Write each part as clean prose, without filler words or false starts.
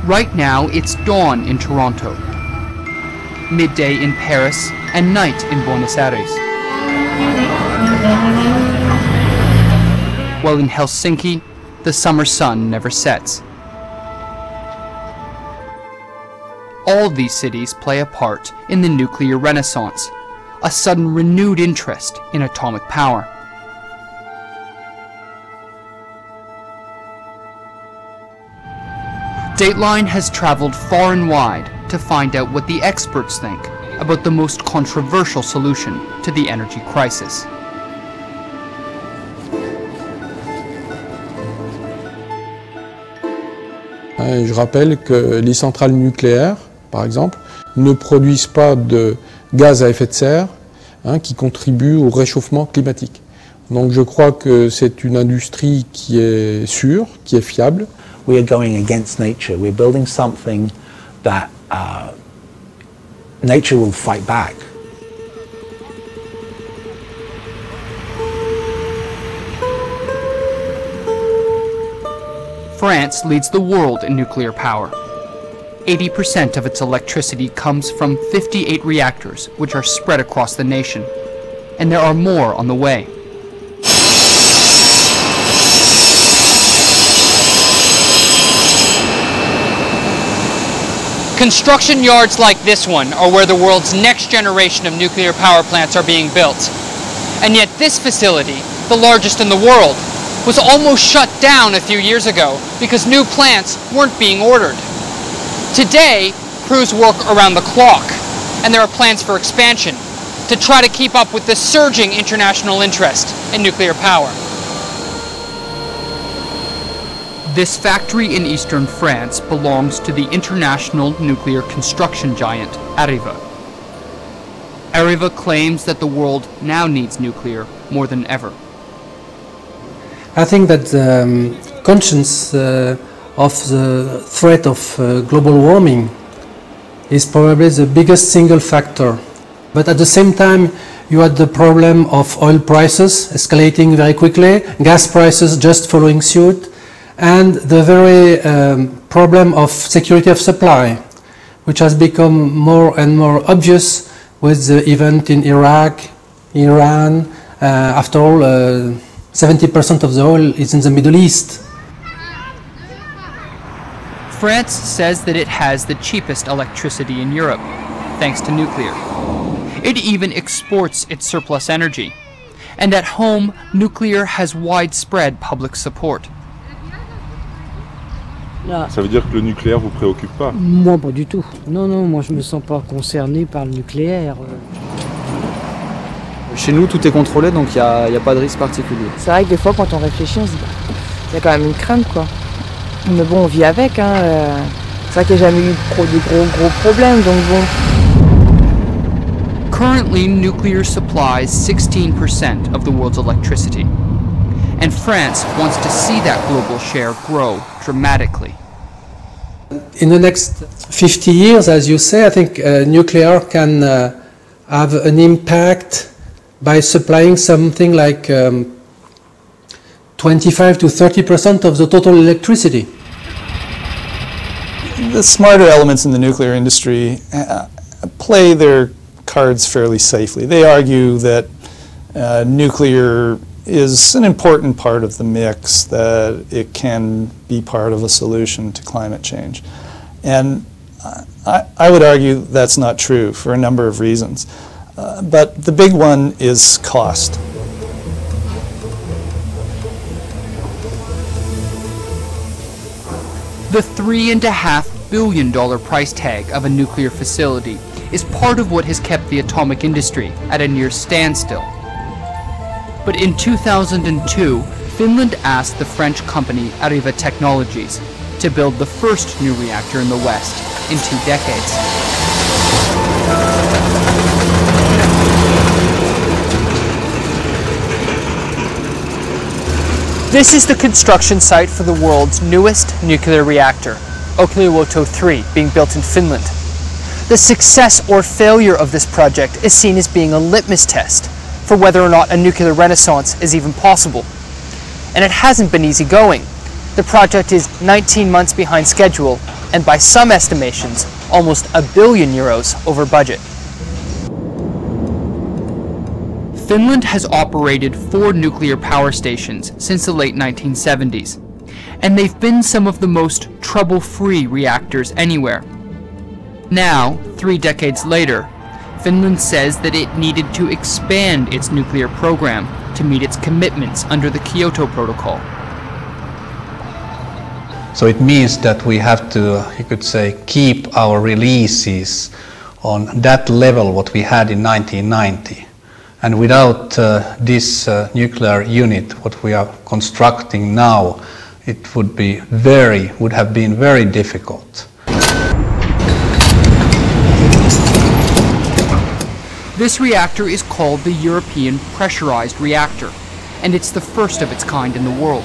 Right now, it's dawn in Toronto, midday in Paris, and night in Buenos Aires. While in Helsinki, the summer sun never sets. All these cities play a part in the nuclear renaissance, a sudden renewed interest in atomic power. Dateline has traveled far and wide to find out what the experts think about the most controversial solution to the energy crisis. Je rappelle que les centrales nucléaires, par exemple, ne produisent pas de gaz à effet de serre qui contribuent au réchauffement climatique. Donc je crois que c'est une industrie qui est sûre, qui est fiable. We are going against nature. We're building something that nature will fight back. France leads the world in nuclear power. 80% of its electricity comes from 58 reactors, which are spread across the nation. And there are more on the way. Construction yards like this one are where the world's next generation of nuclear power plants are being built. And yet this facility, the largest in the world, was almost shut down a few years ago because new plants weren't being ordered. Today, crews work around the clock, and there are plans for expansion to try to keep up with the surging international interest in nuclear power. This factory in eastern France belongs to the international nuclear construction giant, Areva. Areva claims that the world now needs nuclear more than ever. I think that the conscience of the threat of global warming is probably the biggest single factor. But at the same time, you had the problem of oil prices escalating very quickly, gas prices just following suit, and the very problem of security of supply, which has become more and more obvious with the event in Iraq, Iran. After all, 70% of the oil is in the Middle East. France says that it has the cheapest electricity in Europe, thanks to nuclear. It even exports its surplus energy. And at home, nuclear has widespread public support. Ça veut dire que le nucléaire vous préoccupe pas? Moi, pas du tout. Non, non, moi je me sens pas concerné par le nucléaire. Chez nous, tout est contrôlé, donc il n'y a pas de risque particulier. C'est vrai que des fois, quand on réfléchit, on se dit, il y a quand même une crainte, quoi. Mais bon, on vit avec, hein. C'est vrai qu'il n'y a jamais eu de gros problèmes, donc bon. Currently, nuclear supplies 16% of the world's electricity. And France wants to see that global share grow dramatically. In the next 50 years, as you say, I think nuclear can have an impact by supplying something like 25 to 30% of the total electricity. The smarter elements in the nuclear industry play their cards fairly safely. They argue that nuclear is an important part of the mix, that it can be part of a solution to climate change. And I would argue that's not true for a number of reasons. But the big one is cost. The $3.5 billion price tag of a nuclear facility is part of what has kept the atomic industry at a near standstill. But in 2002, Finland asked the French company Areva Technologies to build the first new reactor in the West in 2 decades. This is the construction site for the world's newest nuclear reactor, Olkiluoto 3, being built in Finland. The success or failure of this project is seen as being a litmus test for whether or not a nuclear renaissance is even possible. And it hasn't been easy going. The project is 19 months behind schedule, and by some estimations, almost €1 billion over budget. Finland has operated 4 nuclear power stations since the late 1970s, and they've been some of the most trouble-free reactors anywhere. Now, 3 decades later, Finland says that it needed to expand its nuclear program to meet its commitments under the Kyoto Protocol. So it means that we have to, you could say, keep our releases on that level what we had in 1990. And without this nuclear unit, what we are constructing now, it would have been very difficult. This reactor is called the European Pressurized Reactor, and it's the first of its kind in the world.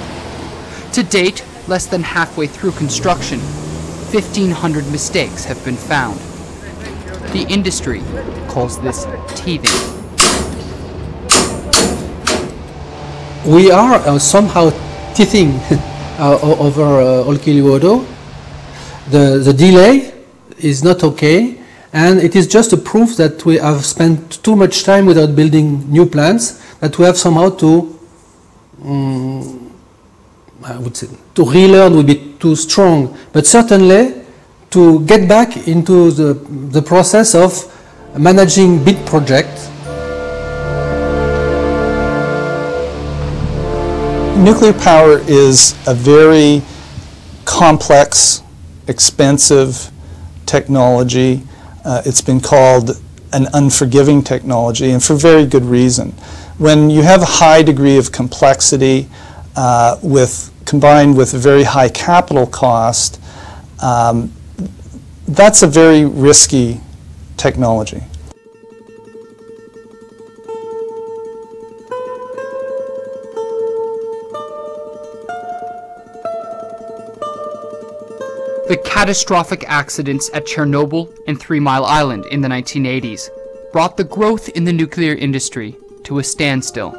To date, less than halfway through construction, 1,500 mistakes have been found. The industry calls this teething. We are somehow teething over Olkiluoto. The delay is not okay, and it is just a proof that we have spent too much time without building new plants, that we have somehow to, I would say, to relearn would be too strong, but certainly to get back into the process of managing big projects. Nuclear power is a very complex, expensive technology. It's been called an unforgiving technology, and for very good reason. When you have a high degree of complexity combined with a very high capital cost, that's a very risky technology. The catastrophic accidents at Chernobyl and 3 Mile Island in the 1980s brought the growth in the nuclear industry to a standstill.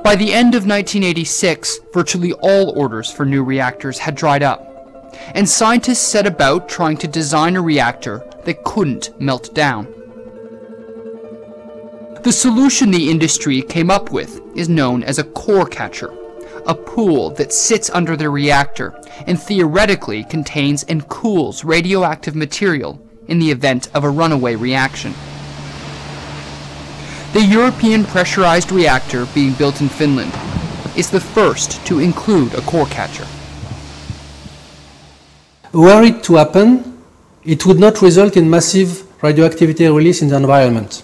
By the end of 1986, virtually all orders for new reactors had dried up, and scientists set about trying to design a reactor that couldn't melt down. The solution the industry came up with is known as a core catcher, a pool that sits under the reactor and theoretically contains and cools radioactive material in the event of a runaway reaction. The European pressurized reactor being built in Finland is the first to include a core catcher. Were it to happen, it would not result in massive radioactivity release in the environment.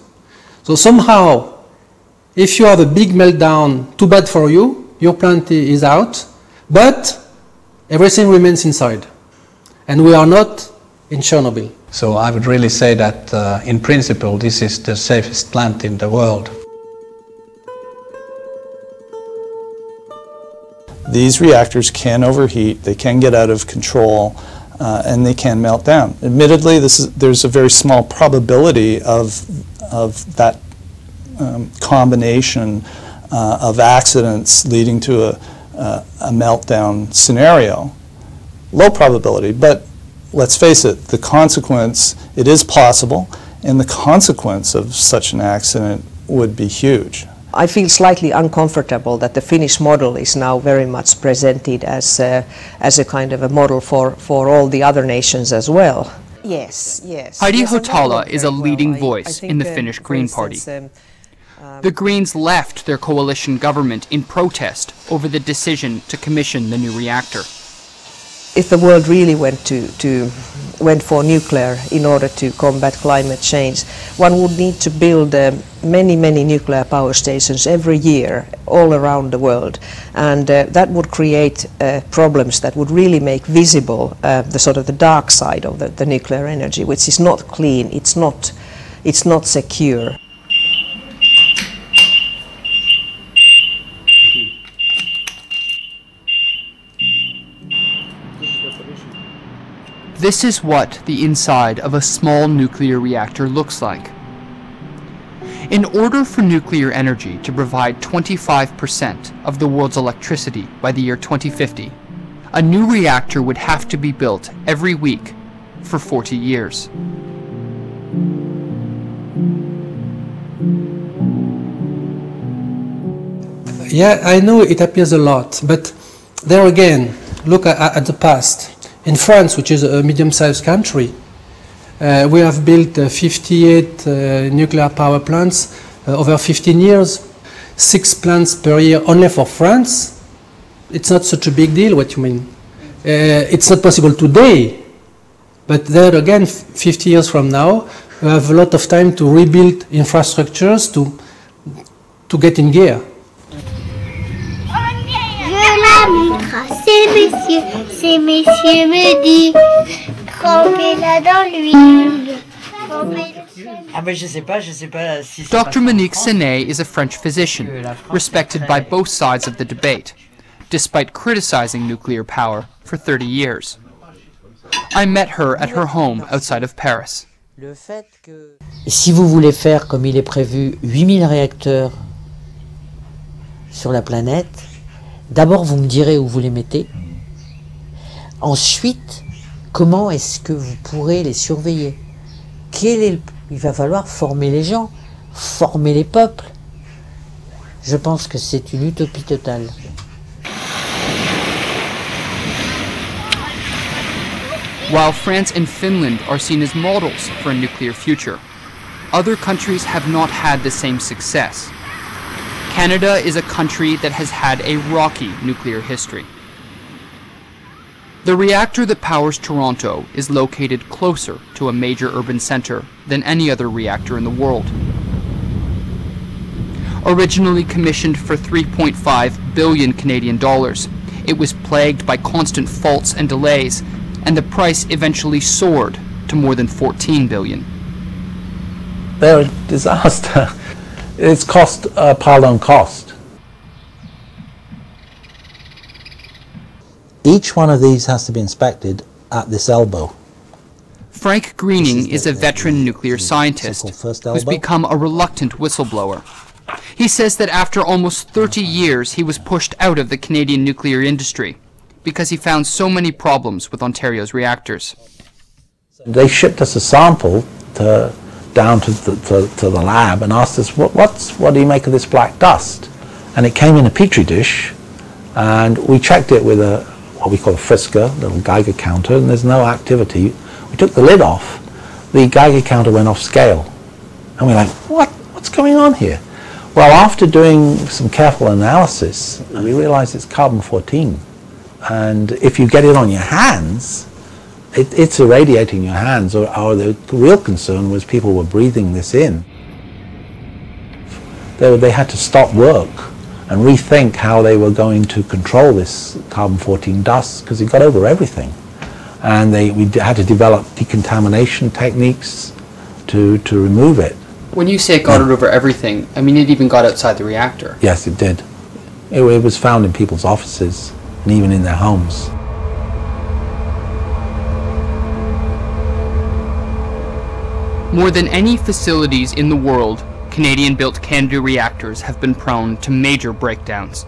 So somehow, if you have a big meltdown, too bad for you, your plant is out, but everything remains inside. And we are not in Chernobyl. So I would really say that in principle this is the safest plant in the world. These reactors can overheat, they can get out of control, and they can melt down. Admittedly, there's a very small probability of that combination of accidents leading to a meltdown scenario. Low probability, but let's face it, the consequence, it is possible, and the consequence of such an accident would be huge. I feel slightly uncomfortable that the Finnish model is now very much presented as a kind of a model for all the other nations as well. Yes, yes. Heidi yes, Hautala is a leading voice in the Finnish Green Party. The Greens left their coalition government in protest over the decision to commission the new reactor. If the world really went for nuclear in order to combat climate change, one would need to build many nuclear power stations every year all around the world, and that would create problems that would really make visible the sort of the dark side of the nuclear energy, which is not clean, it's not secure. This is what the inside of a small nuclear reactor looks like. In order for nuclear energy to provide 25% of the world's electricity by the year 2050, a new reactor would have to be built every week for 40 years. Yeah, I know it appears a lot, but there again, look at the past. In France, which is a medium-sized country, we have built 58 nuclear power plants over 15 years, 6 plants per year only for France. It's not such a big deal, what you mean. It's not possible today, but there again, 50 years from now, we have a lot of time to rebuild infrastructures to get in gear. Ces messieurs me disent, trempez-la dans l'huile. Dr. Monique Senet is a French physician, respected by both sides of the debate, despite criticizing nuclear power for 30 years. I met her at her home outside of Paris. Si vous voulez faire, comme il est prévu, 8000 réacteurs sur la planète, d'abord vous me direz où vous les mettez. Ensuite, comment est-ce que vous pourrez les surveiller? Il va falloir former les gens, former les peuples. Je pense que c'est une utopie totale. While France and Finland are seen as models for a nuclear future, other countries have not had the same success. Canada is a country that has had a rocky nuclear history. The reactor that powers Toronto is located closer to a major urban center than any other reactor in the world. Originally commissioned for 3.5 billion Canadian dollars, it was plagued by constant faults and delays, and the price eventually soared to more than 14 billion. They're a disaster. It's cost piled on cost. Each one of these has to be inspected at this elbow. Frank Greening is a veteran nuclear scientist who's become a reluctant whistleblower. He says that after almost 30 years he was pushed out of the Canadian nuclear industry because he found so many problems with Ontario's reactors. They shipped us a sample down to the lab and asked us, what do you make of this black dust? And it came in a petri dish, and we checked it with what we call a Frisker, little Geiger counter, and there's no activity. We took the lid off, the Geiger counter went off scale. And we're like, what's going on here? Well, after doing some careful analysis, we realized it's carbon-14. And if you get it on your hands, it's irradiating your hands, or the real concern was people were breathing this in. They had to stop work and rethink how they were going to control this carbon-14 dust, because it got over everything. And we had to develop decontamination techniques to remove it. When you say it got it over everything, I mean it even got outside the reactor. Yes, it did. It was found in people's offices and even in their homes. More than any facilities in the world, Canadian-built CANDU reactors have been prone to major breakdowns.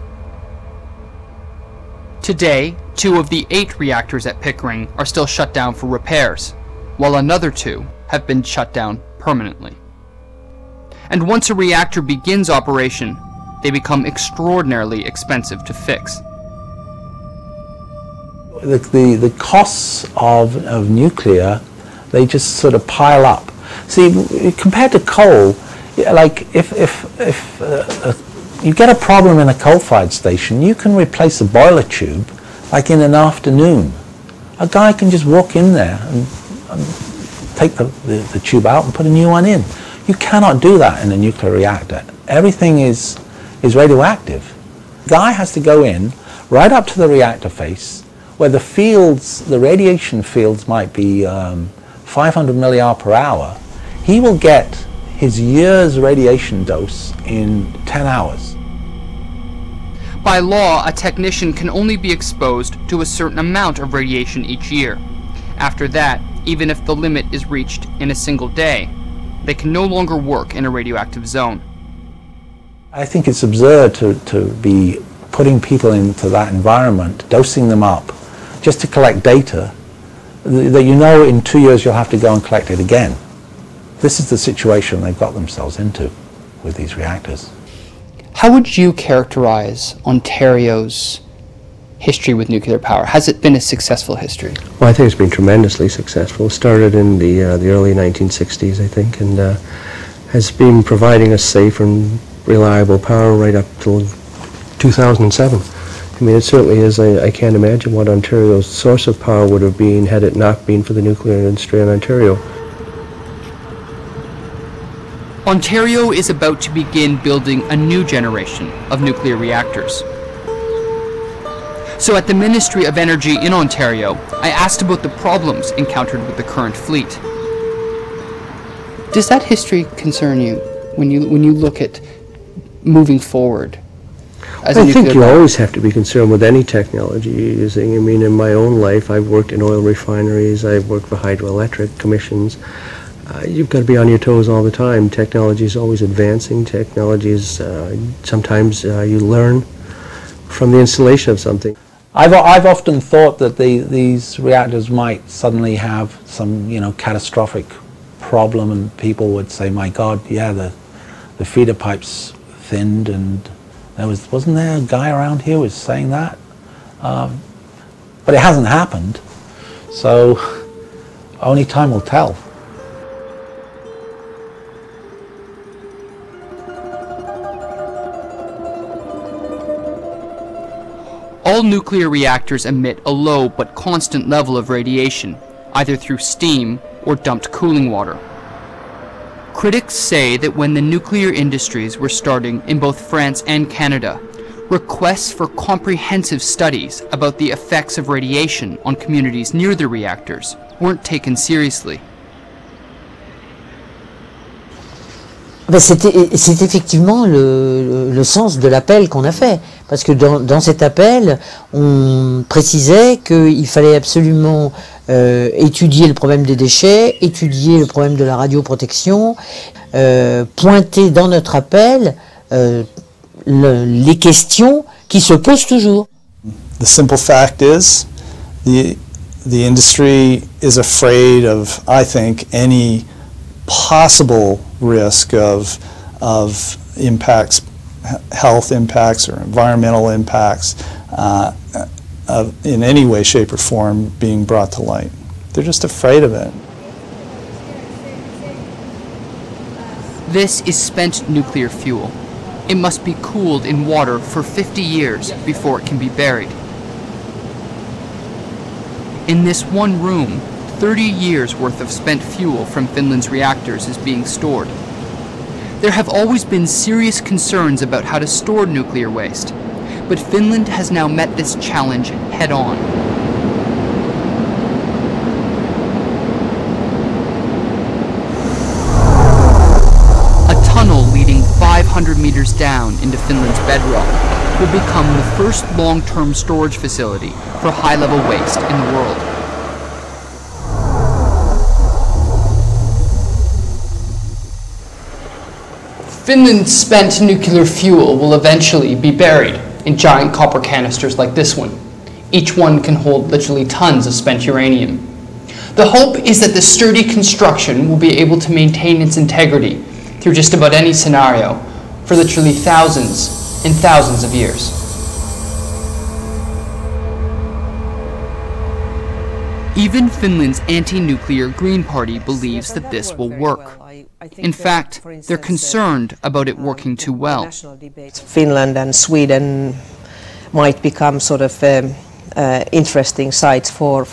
Today, 2 of the 8 reactors at Pickering are still shut down for repairs, while another 2 have been shut down permanently. And once a reactor begins operation, they become extraordinarily expensive to fix. The costs of nuclear, they just sort of pile up. See, compared to coal, like if you get a problem in a coal-fired station, you can replace a boiler tube like in an afternoon. A guy can just walk in there and take the tube out and put a new one in. You cannot do that in a nuclear reactor. Everything is radioactive. The guy has to go in right up to the reactor face, where the radiation fields might be 500 milliar per hour. He will get his year's radiation dose in 10 hours. By law, a technician can only be exposed to a certain amount of radiation each year. After that, even if the limit is reached in a single day, they can no longer work in a radioactive zone. I think it's absurd to be putting people into that environment, dosing them up, just to collect data that you know in 2 years you'll have to go and collect it again. This is the situation they've got themselves into with these reactors. How would you characterize Ontario's history with nuclear power? Has it been a successful history? Well, I think it's been tremendously successful. It started in the early 1960s, I think, and has been providing us safe and reliable power right up till 2007. I mean, it certainly is. I can't imagine what Ontario's source of power would have been had it not been for the nuclear industry in Ontario. Ontario is about to begin building a new generation of nuclear reactors. So at the Ministry of Energy in Ontario, I asked about the problems encountered with the current fleet. Does that history concern you when you look at moving forward? I think you always have to be concerned with any technology you're using. I mean, in my own life, I've worked in oil refineries, I've worked for hydroelectric commissions. You've got to be on your toes all the time. Technology is always advancing. Technology is, sometimes you learn from the installation of something. I've often thought that these reactors might suddenly have some, catastrophic problem, and people would say, "My God, yeah, the feeder pipes thinned," and wasn't there a guy around here who was saying that? But it hasn't happened, so only time will tell. All nuclear reactors emit a low but constant level of radiation, either through steam or dumped cooling water. Critics say that when the nuclear industries were starting in both France and Canada, requests for comprehensive studies about the effects of radiation on communities near the reactors weren't taken seriously. C'est effectivement le sens de l'appel qu'on a fait, parce que dans cet appel, on précisait qu'il fallait absolument étudier le problème des déchets, étudier le problème de la radioprotection, pointer dans notre appel les questions qui se posent toujours. The simple fact is, the industry is afraid of, I think, any possible risk of impacts, health impacts or environmental impacts in any way, shape or form being brought to light. They're just afraid of it. This is spent nuclear fuel. It must be cooled in water for 50 years before it can be buried. In this one room, 30 years worth of spent fuel from Finland's reactors is being stored. There have always been serious concerns about how to store nuclear waste, but Finland has now met this challenge head-on. A tunnel leading 500 meters down into Finland's bedrock will become the first long-term storage facility for high-level waste in the world. Finland's spent nuclear fuel will eventually be buried in giant copper canisters like this one. Each one can hold literally tons of spent uranium. The hope is that the sturdy construction will be able to maintain its integrity through just about any scenario for literally thousands and thousands of years. Even Finland's anti-nuclear Green Party believes that this will work. In fact, they're concerned about it working too well. Finland and Sweden might become sort of interesting sites for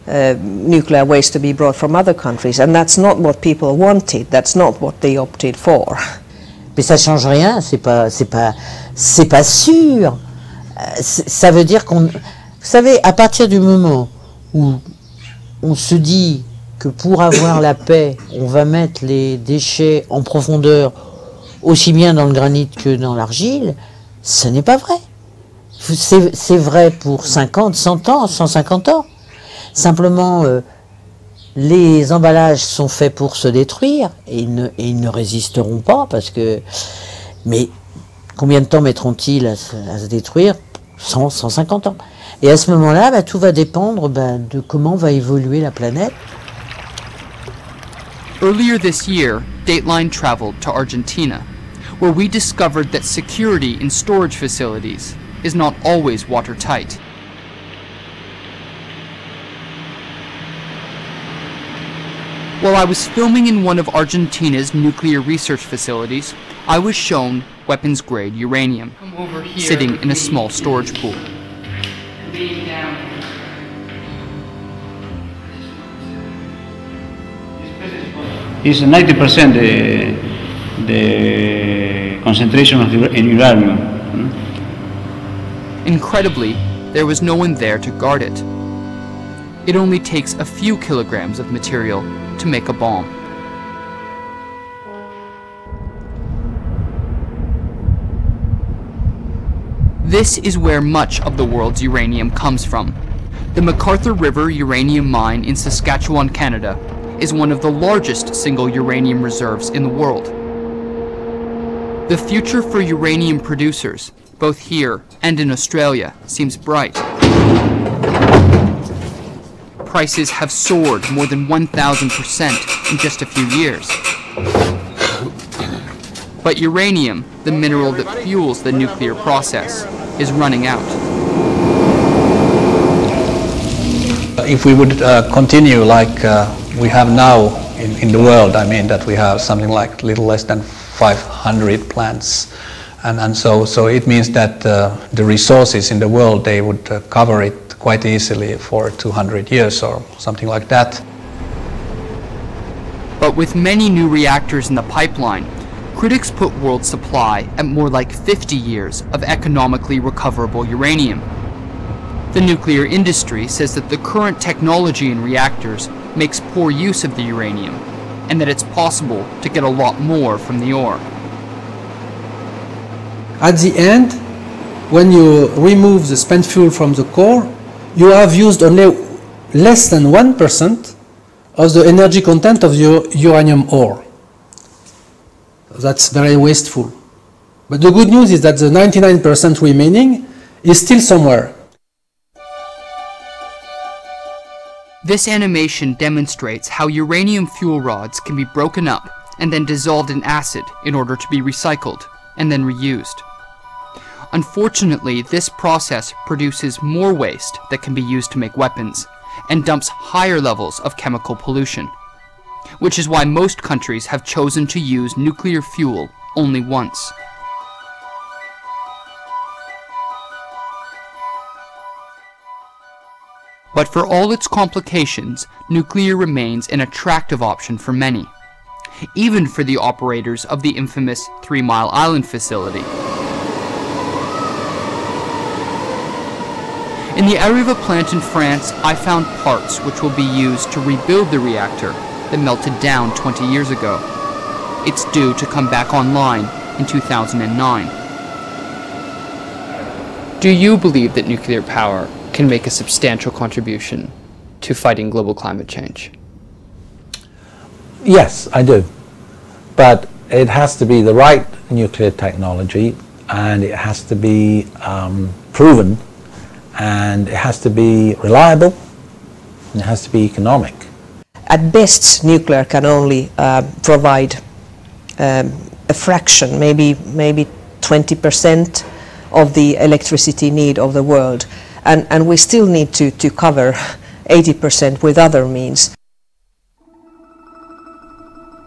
nuclear waste to be brought from other countries, and that's not what people wanted. That's not what they opted for. Mais ça change rien. C'est pas sûr. Ça veut dire qu'on, vous savez, à partir du moment où on se dit que pour avoir la paix, on va mettre les déchets en profondeur, aussi bien dans le granit que dans l'argile, ce n'est pas vrai. C'est vrai pour 50, 100 ans, 150 ans. Simplement, les emballages sont faits pour se détruire et ils ne résisteront pas parce que... Mais combien de temps mettront-ils à se détruire? 100, 150 ans. Et à ce moment-là, bah, tout va dépendre de comment va évoluer la planète. Earlier this year, Dateline traveled to Argentina, where we discovered that security in storage facilities is not always watertight. While I was filming in one of Argentina's nuclear research facilities, I was shown weapons-grade uranium, sitting in a small storage pool. It's 90% the concentration of in uranium. Incredibly, there was no one there to guard it. It only takes a few kilograms of material to make a bomb. This is where much of the world's uranium comes from. The McArthur River uranium mine in Saskatchewan, Canada, is one of the largest single uranium reserves in the world. The future for uranium producers, both here and in Australia, seems bright. Prices have soared more than 1,000% in just a few years. But uranium, the mineral that fuels the nuclear process, is running out. If we would continue like we have now in the world, I mean that we have something like little less than 500 plants, and so it means that the resources in the world, they would cover it quite easily for 200 years or something like that. But with many new reactors in the pipeline, critics put world supply at more like 50 years of economically recoverable uranium. The nuclear industry says that the current technology in reactors makes poor use of the uranium, and that it's possible to get a lot more from the ore. At the end, when you remove the spent fuel from the core, you have used only less than 1% of the energy content of your uranium ore. That's very wasteful. But the good news is that the 99% remaining is still somewhere. This animation demonstrates how uranium fuel rods can be broken up and then dissolved in acid in order to be recycled and then reused. Unfortunately, this process produces more waste that can be used to make weapons and dumps higher levels of chemical pollution, which is why most countries have chosen to use nuclear fuel only once. But for all its complications, nuclear remains an attractive option for many, even for the operators of the infamous 3 Mile Island facility. In the Arriva plant in France, I found parts which will be used to rebuild the reactor that melted down 20 years ago. It's due to come back online in 2009. Do you believe that nuclear power can make a substantial contribution to fighting global climate change? Yes, I do. But it has to be the right nuclear technology, and it has to be proven, and it has to be reliable, and it has to be economic. At best, nuclear can only provide a fraction, maybe 20% of the electricity need of the world. And we still need to cover 80% with other means.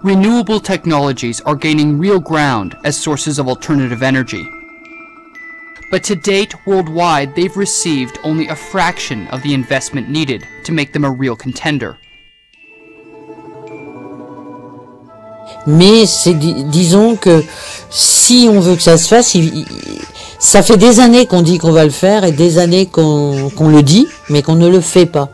Renewable technologies are gaining real ground as sources of alternative energy. But to date, worldwide, they've received only a fraction of the investment needed to make them a real contender. Mais disons que si on veut que ça se fasse, ça fait des années qu'on dit qu'on va le faire et des années qu'on le dit, mais qu'on ne le fait pas.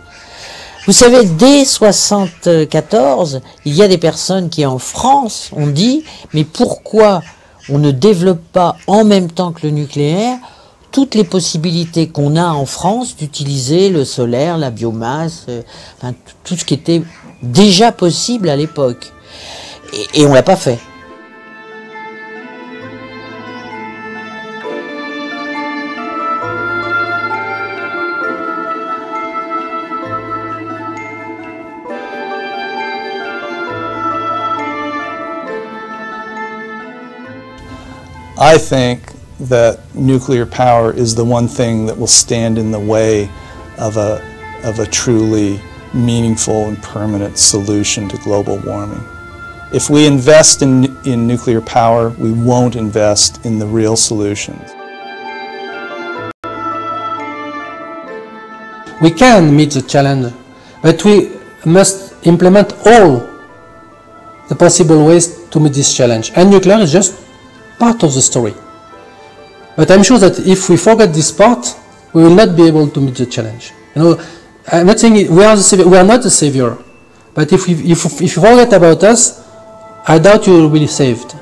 Vous savez, dès 1974, il y a des personnes qui en France ont dit « Mais pourquoi on ne développe pas en même temps que le nucléaire toutes les possibilités qu'on a en France d'utiliser le solaire, la biomasse, enfin, tout ce qui était déjà possible à l'époque. Et on l'a pas fait. I think that nuclear power is the one thing that will stand in the way of a truly meaningful and permanent solution to global warming. If we invest in nuclear power, we won't invest in the real solutions. We can meet the challenge, but we must implement all the possible ways to meet this challenge. And nuclear is just part of the story. But I'm sure that if we forget this part, we will not be able to meet the challenge. You know, I'm not saying we are the savior. We are not the savior. But if you forget about us, I doubt you will be saved.